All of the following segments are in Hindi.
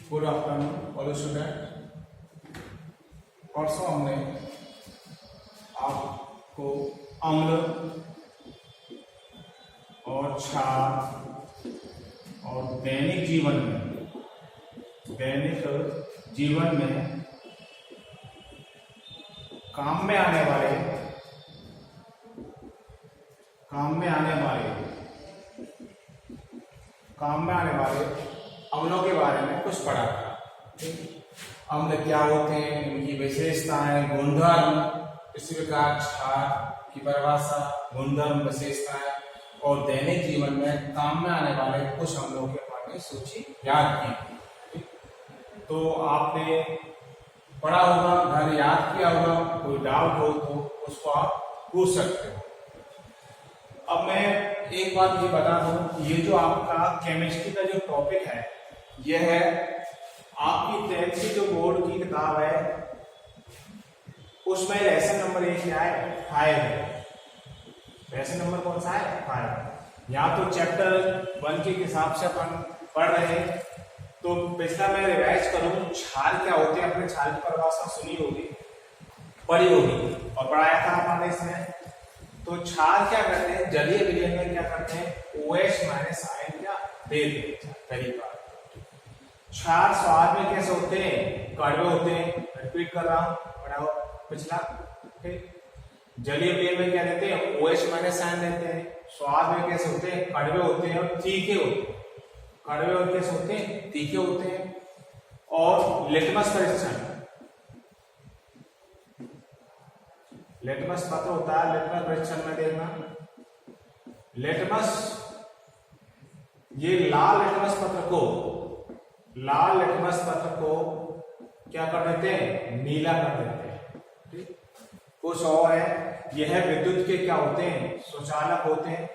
Good afternoon all student. परसों हमने आपको अम्ल और क्षार और दैनिक जीवन में काम में आने वाले अम्लों के बारे में कुछ पढ़ा था। अम्ल क्या होते हैं, उनकी विशेषताएं, गुणधर्म, इसी प्रकार क्षार की परिभाषा, गुणधर्म, विशेषताएं और दैनिक जीवन में काम में आने वाले कुछ अम्लों के बारे में सूची याद की। तो आपने पढ़ा होगा, घर याद किया होगा, कोई डाउट हो तो उसको आप पूछ सकते हो। अब मैं एक बात ये बता दूं, ये जो आपका केमिस्ट्री का जो टॉपिक है, यह है आपकी 10th की जो बोर्ड की किताब है उसमें लेसन नंबर 1 क्या है, 5 है। लेसन नंबर कौन सा है, 5। या तो चैप्टर 1 के हिसाब से अपन पढ़ रहे हैं। तो पिछला मैं रिवाइज करूं, क्षार क्या होते हैं, अपने क्षार की परिभाषा सुनी होगी, पढ़ी होगी और पढ़ाया था अपन इसमें। तो क्षार क्या करते हैं, जलीय विलयन में क्या करते हैं, OH माइनस आयन क्या दे देते हैं। पहली बात, क्षार स्वाद में कैसे होते हैं, कड़वे होते हैं। रिपीट कर रहा हूं, पढ़ाओ पिछला। जलीय विलयन में क्या देते हैं, OH माइनस आयन देते हैं। स्वाद में कैसे होते हैं, कड़वे होते हैं और तीखे होते हैं। कड़वे और कैसे होते हैं, तीखे होते हैं। और लिटमस परीक्षण, लिटमस पत्र होता है, लिटमस परीक्षण में देखना, लिटमस, ये लाल लिटमस पत्र को क्या कर देते हैं, नीला कर देते हैं। ठीक, कुछ और है, यह विद्युत के क्या होते हैं, सुचालक होते हैं।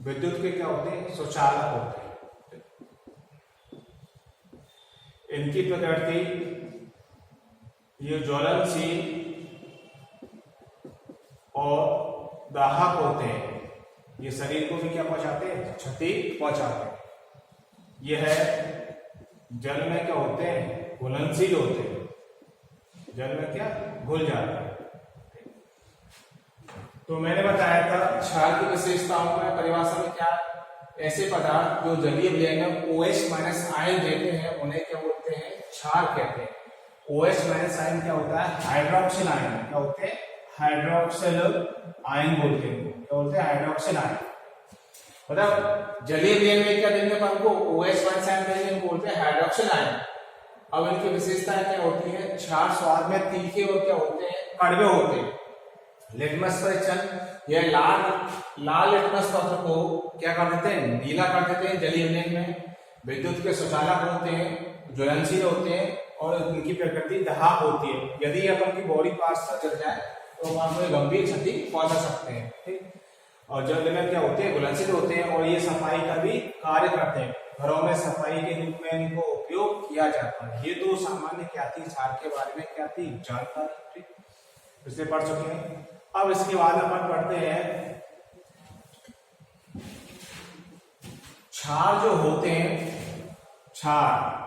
विद्युत के क्या होते हैं, सुचालक होते हैं। इनकी प्रकृति ये ज्वलनशील और दाहक होते हैं। ये शरीर को भी क्या पहुंचाते हैं, क्षति पहुंचाते हैं। यह जल में क्या होते हैं, घुलनशील होते हैं। जल में क्या घुल जाते हैं। तो मैंने बताया था क्षार की विशेषताओं में परिभाषा में क्या, ऐसे पदार्थ जो जलीय विलयन में OH माइनस आयन देते हैं उन्हें क्या बोलते हैं, क्षार कहते हैं। OH माइनस आयन क्या होता है, हाइड्रोक्सिल आयन। क्या होते हैं, हाइड्रोक्सिल आयन बोलते हैं। क्या बोलते हैं, हाइड्रोक्सिल आयन। मतलब जलीय विलयन में क्या देंगे अपन को, OH माइनस आयन देंगे, इनको बोलते हैं हाइड्रोक्सिल आयन। अब इनकी विशेषताएं क्या होती है, क्षार स्वाद में तीखे और क्या होते हैं, कड़वे होते हैं। लिटमस परीक्षण, यह लाल लिटमस पत्र को क्या कर देते हैं, नीला कर देते हैं जलीय विलयन में। विद्युत के सुचालक होते हैं, ज्वलनशील होते हैं और उनकी प्रकृति दाहक होती है। यदि अपन की बॉडी पार्ट्स पर जल जाए तो अपन को गंभीर क्षति पहुंचा सकते हैं। ठीक, और जल में क्या होते हैं, घुलनशील होते हैं और ये सफाई का भी कार्य करते हैं। घरों में सफाई के रूप में इनको उपयोग किया जाता है। ये तो सामान्य क्या थी, क्षार के बारे में क्या थी जानकारी। ठीक, पिछले पढ़ चुके हैं। अब इसके बाद अपन पढ़ते हैं क्षार जो होते हैं, क्षार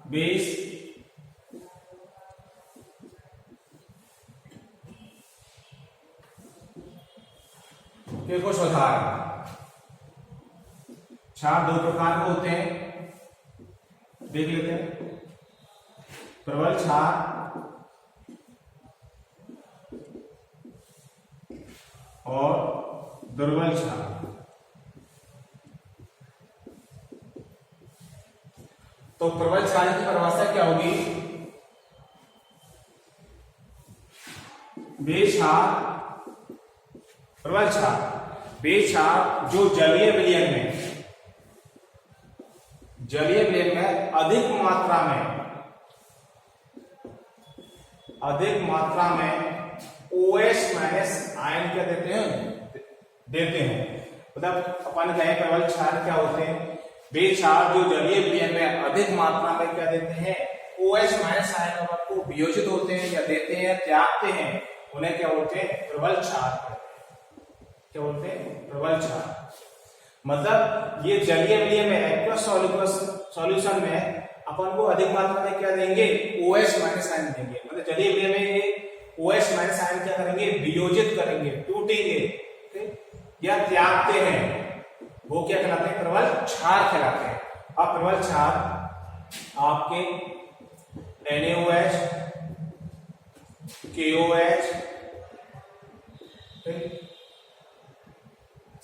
बेस के कुछ उदाहरण। क्षार 2 प्रकार के होते हैं, देख लेते हैं। प्रबल क्षार और दुर्बल क्षार। तो प्रबल क्षार की परिभाषा क्या होगी, प्रबल क्षार जो जलीय विलयन में अधिक मात्रा में OH माइनस आयन क्या देते हैं। मतलब अपन कहें प्रबल क्षार क्या होते हैं, वे क्षार जो जलीय विलयन में अधिक मात्रा में क्या देते हैं, OH माइनस आयन को वियोजित होते हैं या देते हैं, त्यागते हैं, उन्हें क्या बोलते हैं, प्रबल क्षार। क्या बोलते हैं, प्रबल क्षार। मतलब ये जलीय विलयन में एक्वस सॉल्यूशन में अपन को अधिक मात्रा में क्या देंगे, OH माइनस आयन देंगे। मतलब जलीय अवयव में ये OH माइनस आयन क्या करेंगे, वियोजित करेंगे, टूटेंगे या त्यागते हैं, वो क्या कहलाते हैं, प्रबल क्षार कहलाते हैं। अब प्रबल क्षार आपके NaOH, KOH,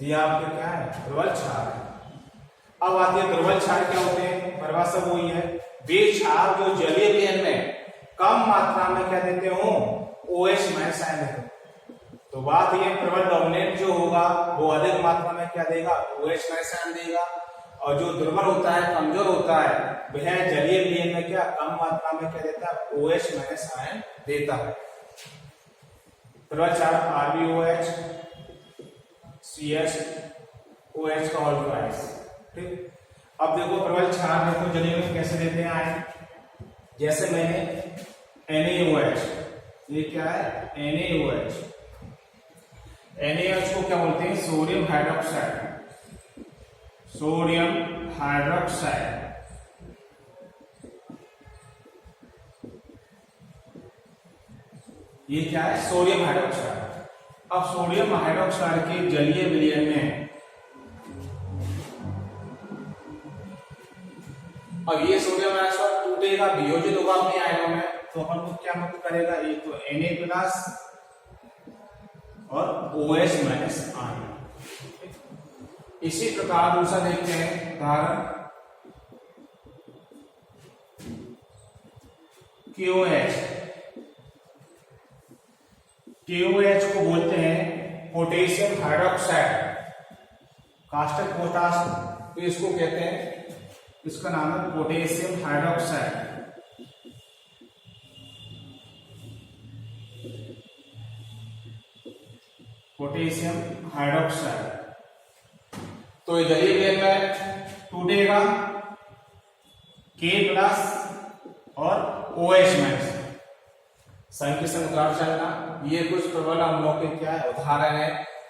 ये आपके क्या है, प्रबल क्षार है। अब आती है दुर्बल क्षार क्या होते हैं, परिभाषा वही है, वे क्षार जो जलीय विलयन में कम मात्रा में क्या देते हो, OH माइनस आयन देते हो। तो बात ये प्रबल डोमिनेंट जो होगा वो अधिक मात्रा में क्या देगा, OH माइनस आयन देगा, और जो दुर्बल होता है, कमजोर होता है, वह जलीय विलयन में क्या कम मात्रा में क्या देता है, OH माइनस आयन देता है। प्रबल क्षार RbOH CH OH का होल ट्वाइस। ठीक, अब देखो प्रबल क्षार देखो जलीय में कैसे देते हैं आयन, जैसे मैंने NaOH, ये क्या है, NaOH, NaOH को क्या बोलते हैं, सोडियम हाइड्रोक्साइड, सोडियम हाइड्रोक्साइड। ये क्या है, सोडियम हाइड्रोक्साइड। अब सोडियम हाइड्रोक्साइड के जलीय विलयन में अब ये सोडियम हाइड्रोक्साइड टूटेगा, वियोजित होगा अपने आयनों में, तो अपन को क्या मुक्त करेगा, एक तो Na+ और OH माइनस आयन। इसी प्रकार दूसरा देखते हैं उदाहरण KOH। KOH को बोलते हैं पोटेशियम हाइड्रोक्साइड, कास्टिक पोटाश, तो इसको कहते हैं, इसका नाम है पोटेशियम हाइड्रोक्साइड। पोटेशियम हाइड्रोक्साइड तो ये जलीय विलयन में टूटेगा, K+ और OH माइनस, संकेतन उतार चलना। ये कुछ प्रबल अम्लों के क्या है, उदाहरण है,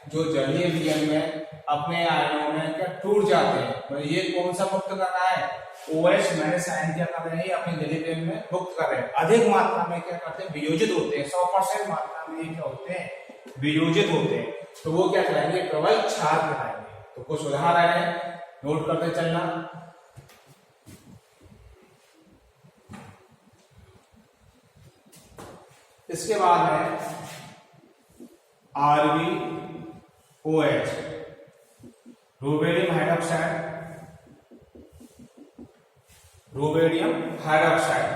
जो जलीय विलयन में अपने आयनों में क्या टूट जाते हैं। तो ये कौन सा मुक्त कर रहा है, OH माइनस आयन क्या कर रहे हैं, अपने जलीय विलयन में मुक्त कर रहे हैं। अधिक मात्रा में क्या करते हैं, वियोजित होते हैं, 100% मात्रा में ये क्या होते हैं, वियोजित होते हैं, तो वो क्या कराएंगे, प्रबल क्षार कराएंगे। तो कुछ उदाहरण है, नोट करते चलना। इसके बाद है RbOH, rubidium hydroxide, rubidium hydroxide.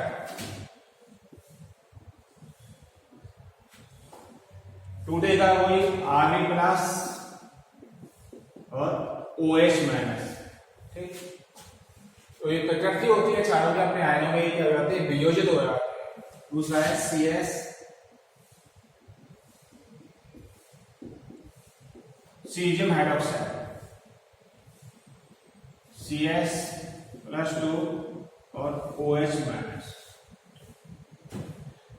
टूटेगा वही Rb+ और OH माइनस। ठीक, तो ये प्रकृति होती है चारों के अपने आयनों में क्या हो जाते हैं, वियोजित हो जाते हैं। दूसरा है सीजियम हाइड्रोक्साइड, CS+2 और OH माइनस।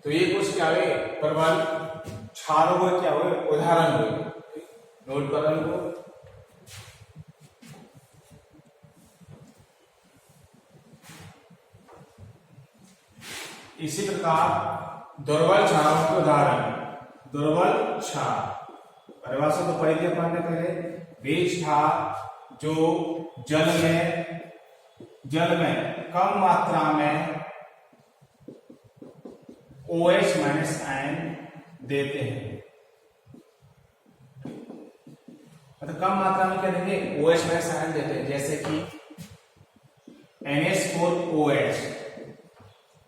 तो ये कुछ क्या हुए, प्रबल क्षारों हुए, क्या हुए, उदाहरण हुए, नोट कर लो। इसी प्रकार दुर्बल क्षारों के उदाहरण, दुर्बल क्षार परिभाषा तो पढ़ी थी अपन ने पहले, वे क्षार जो जल में कम मात्रा में OH माइनस आयन देते हैं। मतलब कम मात्रा में क्या देंगे, OH माइनस आयन देते हैं, जैसे कि NH4OH,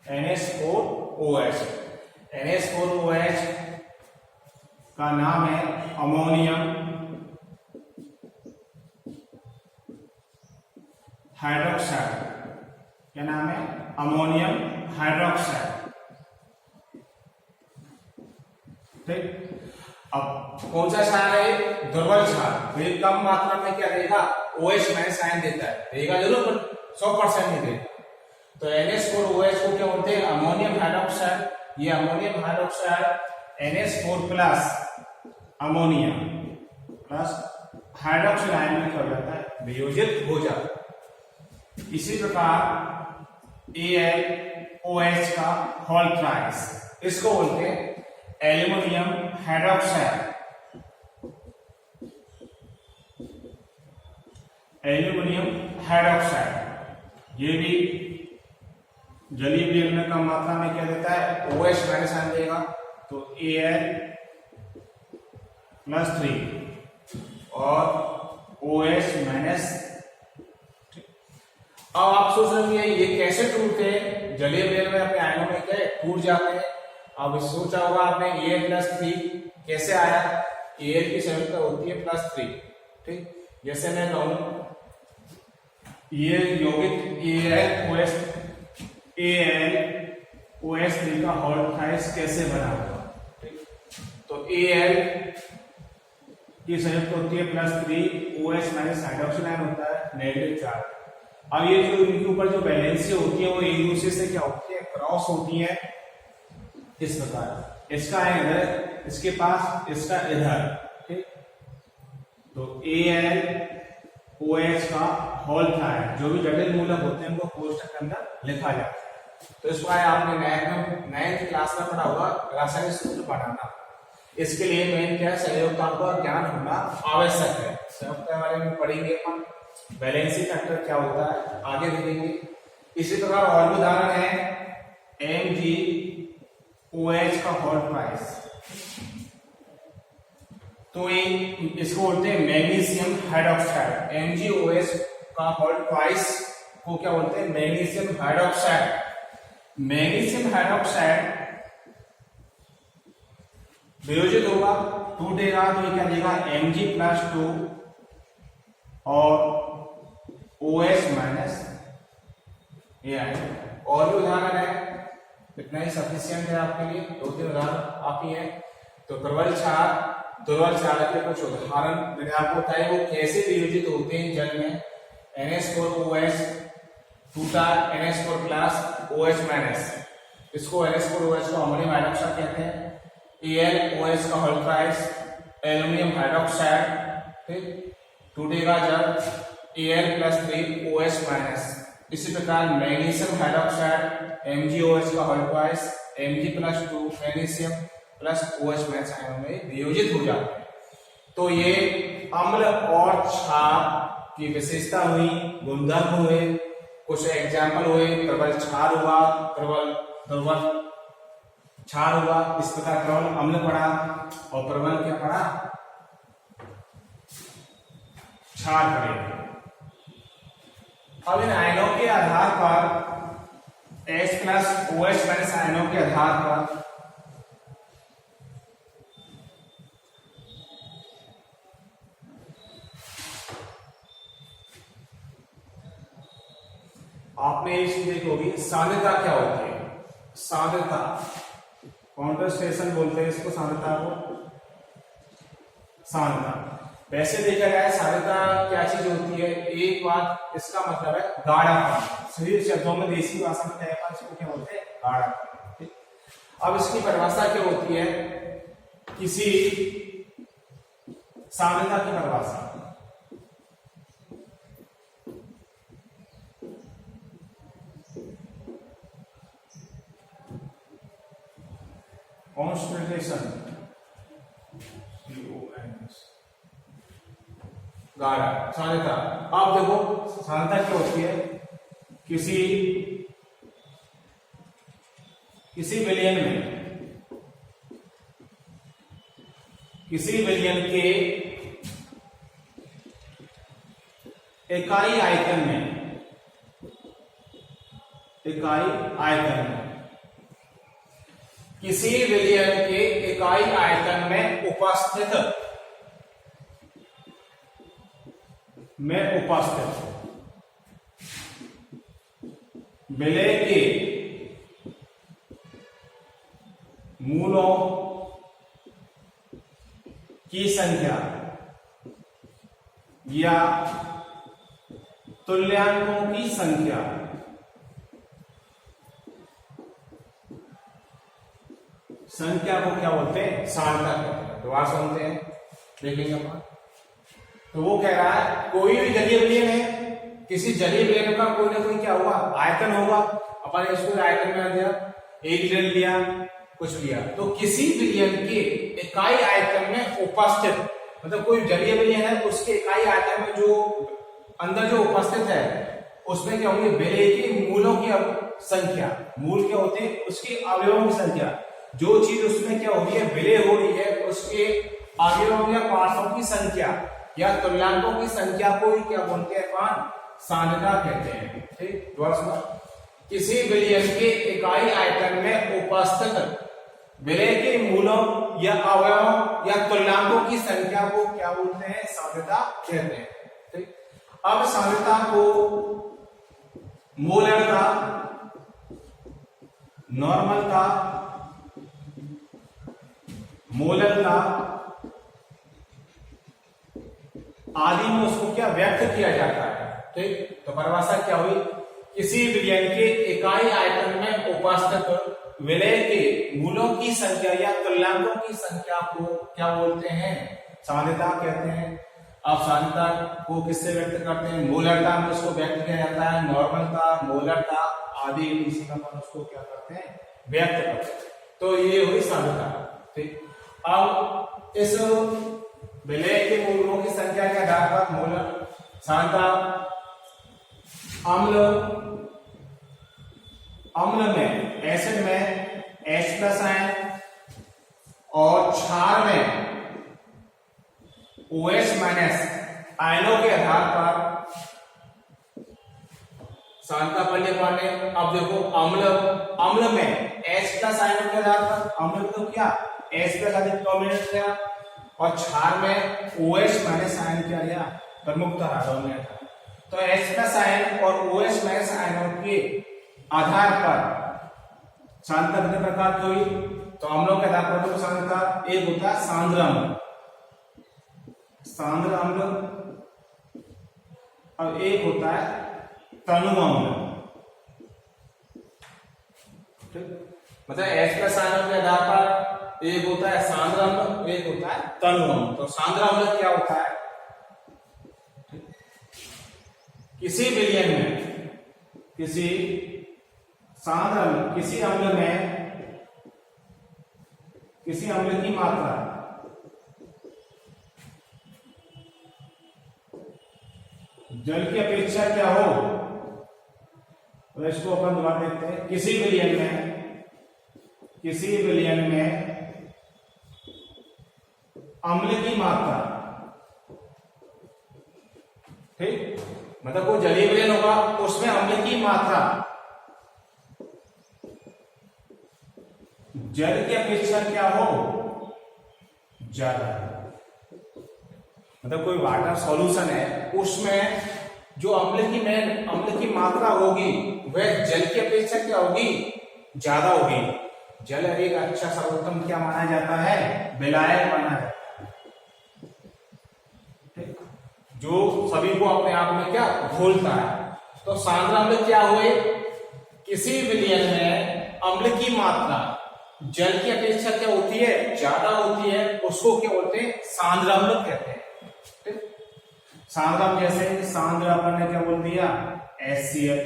NH4OH, NH4OH का नाम है अमोनियम हाइड्रोक्साइड। क्या नाम है, अमोनियम हाइड्रोक्साइड। ठीक, अब कौन सा क्षार है, दुर्बल क्षार, वे कम मात्रा में क्या देगा, OH माइनस आयन देता है, देगा जरूर पर 100% नहीं देगा। तो NH4OH को क्या बोलते हैं, अमोनियम हाइड्रोक्साइड। ये ammonium hydroxide NH4+ ammonium plus hydroxide ion में क्या हो जाता है, वियोजित हो जाता है। इसी प्रकार AlOH का होल थ्राइस, इसको बोलते हैं एल्युमिनियम हाइड्रोक्साइड। एल्युमिनियम हाइड्रोक्साइड ये भी जलीय विलयन में कम मात्रा में क्या देता है, OH माइनस आयन देगा, तो Al+3 और OH माइनस। अब आप सोच रहे होंगे ये कैसे टूटते हैं, जलीय विलयन में अपने आयनों में क्या टूट जाते हैं। अब सोचा होगा आपने Al+3 कैसे आया, Al की संयुक्ता होती है +3, ठीक। जैसे मैं कहूं ये यौगिक AlOH3 का होल थ्राइस कैसे बना होगा, ठीक। तो Al की संयुक्त होती है +3, OH माइनस हाइड्रोक्सिल आयन होता है -4। अब ये जो इनके ऊपर जो वैलेंसी होती है वो एक दूसरे से क्या होती है, क्रॉस होती है इस प्रकार, इसका आयन इधर, इसके पास, इसका इधर, ठीक। तो AlOH का होल थ्राइस जो भी जटिल मूलक होते हैं उनको कोष्ठक के अंदर लिखा जाता है। तो इसको आपने 9th क्लास में पढ़ा होगा रासायनिक सूत्र बनाना। इसके लिए मेन क्या है, संयोजकताओं का ज्ञान होना आवश्यक है। संयोजकता के बारे में पढ़ेंगे अपन, वैलेंसी फैक्टर क्या होता है आगे देखेंगे। इसी प्रकार और भी उदाहरण है MgOH का होल थ्राइस, तो इसको बोलते हैं मैग्नीशियम हाइड्रोक्साइड। MgOH का होल थ्राइस को क्या बोलते हैं, मैग्नीशियम हाइड्रोक्साइड। मैग्नीशियम हाइड्रोक्साइड वियोजित होगा, टूटेगा, तो ये क्या देगा, Mg+2 और OH माइनस ये आएगा। और भी उदाहरण है, इतना ही सफिशिएंट है आपके लिए, 2-3 उदाहरण आप ही है। तो प्रबल क्षार, दुर्बल क्षार के कुछ उदाहरण मैंने आपको बताया वो कैसे वियोजित होते हैं जल में। NH4OH टूटा, NH4+ OH माइनस, इसको NH4OH को अमोनियम हाइड्रोक्साइड कहते हैं। AlOH का होल थ्राइस एल्युमिनियम हाइड्रोक्साइड, ठीक, टूटेगा जब Al+3OH माइनस। इसी प्रकार मैग्नीशियम हाइड्रोक्साइड MgOH का whole thrice Mg+2 magnesium +OH minus आयनों में वियोजित हो जाते हैं। तो ये अम्ल और क्षार की विशेषता हुई, गुणधर्म हुए, कुछ एग्जाम्पल हुए। प्रबल क्षार हुआ, दुर्बल क्षार हुआ, इस प्रकार प्रबल अम्ल पड़ा और प्रबल क्या पड़ा, क्षार पड़े। अब इन आयनों के आधार पर H+OH माइनस आयनों के आधार पर आपने ये चीज देखी होगी, सांद्रता क्या होती है। सांद्रता कॉन्संट्रेशन बोलते हैं इसको, सांद्रता को। सांद्रता वैसे देखा जाए सांद्रता क्या चीज होती है, एक बात इसका मतलब है गाढ़ापन। शरीर शब्दों में देसी भाषा में इसको क्या बोलते हैं, गाढ़ापन। अब इसकी परिभाषा क्या होती है, किसी सांद्रता की परिभाषा कॉन्संट्रेशन गाढ़ा सांद्रता। आप देखो सांद्रता क्या होती है, किसी विलयन में, किसी विलयन के इकाई आयतन में, किसी विलयन के इकाई आयतन में उपस्थित विलय के मूलों की संख्या या तुल्यांकों की संख्या को क्या बोलते हैं, सांद्रता कहते हैं। दोबारा सुनते हैं, देखेंगे अपन। तो वो कह रहा है कोई भी जलीय विलयन है, किसी जलीय विलयन का कोई ना कोई क्या होगा, आयतन होगा। अब अपन इसको आयतन में दिया, 1 लीटर लिया, कुछ लिया, तो किसी विलयन के इकाई आयतन में उपस्थित, मतलब कोई जलीय विलयन है उसके इकाई आयतन में जो अंदर जो उपस्थित है उसमें क्या होंगे, विलय के मूलों की संख्या, मूल क्या होते हैं उसके अवयवों की संख्या, जो चीज उसमें क्या हो रही है विलय हो रही है उसके अवयवों या पार्श्वों की संख्या या तुल्यांकों की संख्या को ही क्या बोलते हैं अपन, सांद्रता कहते हैं। ठीक, दोबारा सुनो, किसी विलयन के इकाई आयतन में उपस्थित विलय के मूलों या अवयवों या तुल्यांकों की संख्या को क्या बोलते हैं, सांद्रता कहते हैं। ठीक, अब सांद्रता को मोलरता, नॉर्मलता, मोलरता आदि में उसको क्या व्यक्त किया जाता है। ठीक, तो परिभाषा क्या हुई, किसी विलयन के इकाई आयतन में उपस्थित विलय के मूलों की संख्या या तुल्यांकों की संख्या को क्या बोलते हैं, सांद्रता कहते हैं। अब सांद्रता को किससे व्यक्त करते हैं, मोलरता में उसको व्यक्त किया जाता है, नॉर्मलता, मोलरता आदि इसी का हम उसको क्या करते हैं, व्यक्त करते हैं। तो ये हुई सांद्रता। ठीक, अब इस विलय के मूलों की संख्या के आधार पर मोलर सांद्रता अम्ल में, एसिड में H+ आयन और क्षार में OH- आयनों के आधार पर सांद्रता पर ले पाने। अब देखो अम्ल में H+ आयनों के आधार पर, अम्ल तो क्या H+ अधिक डोमिनेट किया, और क्षार में OH- आयन क्या लिया, प्रमुख था, डोमिनेट था। तो H+ आयन और OH- आयनों के आधार पर सांद्रता कितने प्रकार की हुई, तो अम्लों के आधार पर तो सांद्रता एक होता है सांद्र अम्ल, सांद्र अम्ल, और एक होता है तनु अम्ल। मतलब H+ आयनों के आधार पर एक होता है सांद्र अम्ल, एक होता है तनु अम्ल। तो सांद्र अम्ल क्या होता है, किसी विलयन में, किसी सांद्र अम्ल, किसी अम्ल में किसी अम्ल की मात्रा जल की अपेक्षा क्या हो, तो इसको अपन दोबारा देखते हैं। किसी विलयन में अम्ल की मात्रा, ठीक, मतलब कोई जलीय विलयन होगा उसमें अम्ल की मात्रा जल की अपेक्षा क्या हो, ज्यादा। मतलब कोई वाटर सॉल्यूशन है उसमें जो अम्ल की मात्रा होगी वह जल की अपेक्षा क्या होगी, ज्यादा होगी। जल एक अच्छा सर्वोत्तम क्या माना जाता है, विलायक माना जाता है, ठीक, जो सभी को अपने आप में क्या घोलता है। तो सांद्र अम्ल क्या हुए, किसी विलयन में अम्ल की मात्रा जल की अपेक्षा क्या होती है, ज्यादा होती है, उसको क्या बोलते हैं, सांद्र अम्ल कहते हैं। ठीक, सांद्र अम्ल जैसे सांद्र अपन ने क्या बोल दिया, HCl,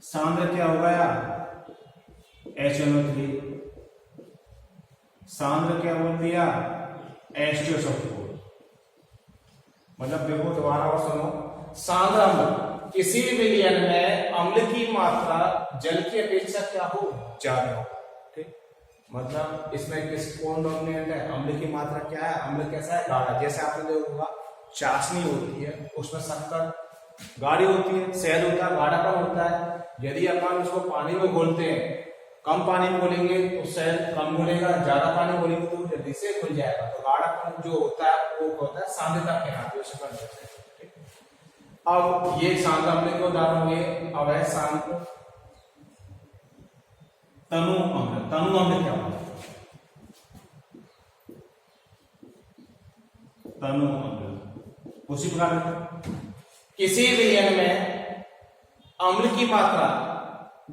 सांद्र क्या हो गया, HNO3, सांद्र क्या बोल दिया, H2SO4। मतलब देखो दोबारा और सुनो, सांद्र अम्ल किसी विलयन में अम्ल की मात्रा जल की अपेक्षा क्या हो, ज्यादा हो। ठीक, मतलब इसमें कौन डोमिनेट है, अम्ल की मात्रा क्या है, अम्ल कैसा है, गाढ़ा। जैसे आपने देखा होगा चाशनी होती है उसमें शक्कर गाढ़ी होती है, शहद होता है गाढ़ापन होता है। यदि अपन उसको पानी में घोलते हैं, कम पानी में घोलेंगे तो शहद कम घुलेगा, ज्यादा पानी घोलेंगे तो जल्दी से घुल जाएगा। तो गाढ़ापन जो होता है वो होता है सांद्रता के नाम से। अब ये सांद्र अम्ल के उदाहरण हुए। अब है सांद्र तनु अम्ल। तनु अम्ल क्या होता है, तनु अम्ल उसी प्रकार किसी विलयन में अम्ल की मात्रा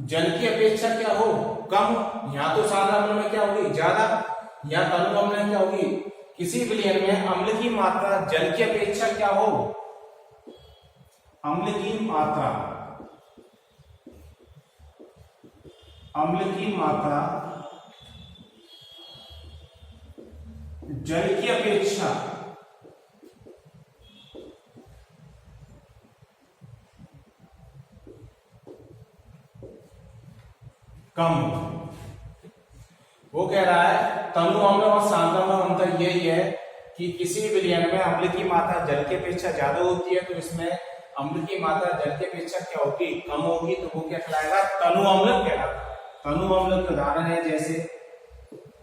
जल की अपेक्षा क्या हो, कम, या तो सांद्र अम्ल में क्या होगी, ज्यादा, या तनु अम्ल में क्या होगी, किसी विलयन में अम्ल की मात्रा जल की अपेक्षा क्या हो, अम्ल की मात्रा अम्ल की मात्रा जल की अपेक्षा कम। वो कह रहा है तनु अम्ल और शांत अम्ल में अंतर यही है कि किसी भी विलयन में अम्ल की मात्रा जल की अपेक्षा ज्यादा होती है, तो इसमें अम्ल की मात्रा जल की अपेक्षा क्या होगी, कम होगी, तो वो क्या कहलाएगा, तनु अम्ल कहलाता है। तनु अम्ल के उदाहरण है जैसे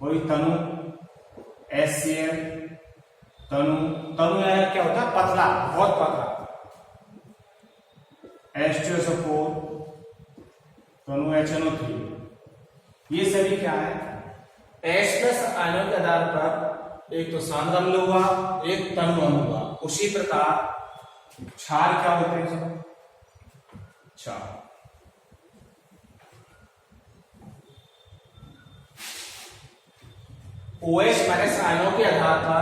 वही तनु HCl, तनु क्या होता है, पतला, बहुत पतला, H2SO4, तनु HNO3, ये सभी क्या है, H+ आयनों के आधार पर एक तो शांत अम्ल हुआ, एक तनु अम्ल हुआ। उसी प्रकार क्षार क्या होते हैं, सब क्षार OH- आयनों के आधार पर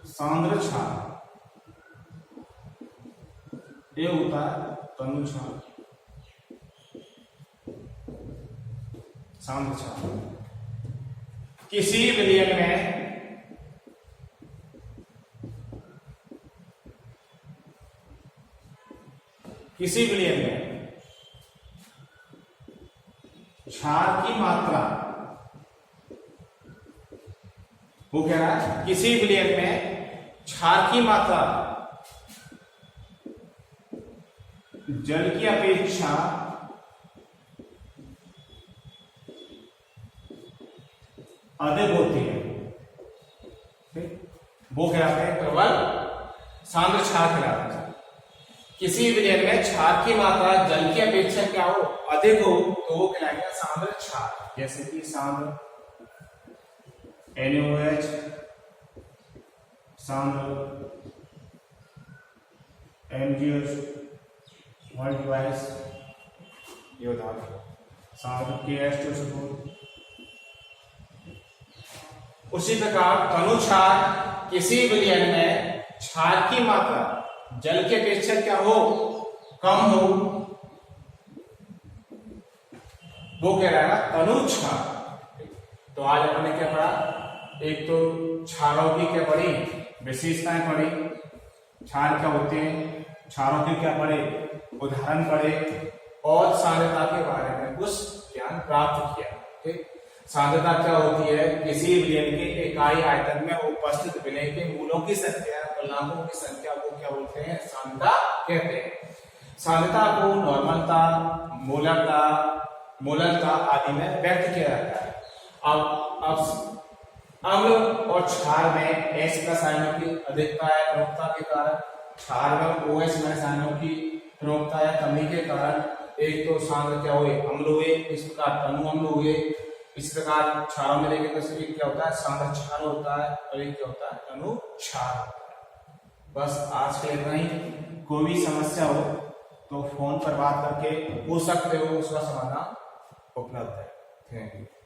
सांद्र क्षार, ये होता है तनु क्षार, सांद्र क्षार। किसी विलयन में क्षार की मात्रा, वो कह रहा है किसी विलयन में क्षार की मात्रा जल की अपेक्षा अधिक होती है, वो कहलाते हैं प्रबल सांद्र क्षार कहलाते हैं। किसी विलयन में क्षार की मात्रा जल की अपेक्षा क्या हो, अधिक हो, तो वो कहलाएगा सांद्र क्षार। जैसे कि सांद्र NaOH, सांद्र MgH, ये उदाहरण, सांद्र KH2SO4। उसी प्रकार तनु क्षार किसी विलयन में क्षार की मात्रा जल की अपेक्षा क्या हो, कम हो, वो कह रहा है तनु क्षार। तो आज अपने क्या पढ़ा, एक तो क्षारों की क्या पढ़ी, विशेषताएं पढ़ी, क्षार क्या होते हैं, क्षारों की क्या पढ़े, उदाहरण पढ़े, और सांद्रता के बारे में कुछ ज्ञान प्राप्त किया। ठीक, सांद्रता क्या होती है, किसी विलयन के इकाई आयतन में उपस्थित विलय के मूलों की संख्या, फलनांकों की संख्या को क्या बोलते हैं, सांद्रता कहते हैं। सांद्रता को नॉर्मलता, मोलरता आदि में व्यक्त किया जाता है। अब अम्ल और क्षार में H+ आयनों की अधिकता या प्रमुखता के कारण, क्षार में OH- आयनों की प्रमुखता या कमी के कारण एक तो सांद्र क्या हुए, अम्ल हुए, इस प्रकार तनु अम्ल हुए। इस प्रकार क्षारों में देखें तो एक क्या होता है, सांद्र क्षार होता है, और एक क्या होता है, तनु क्षार होता है। बस आज के इतना ही। कोई भी समस्या हो तो फोन पर बात करके पूछ सकते हो, उसका समाधान उपलब्ध है। Thank you.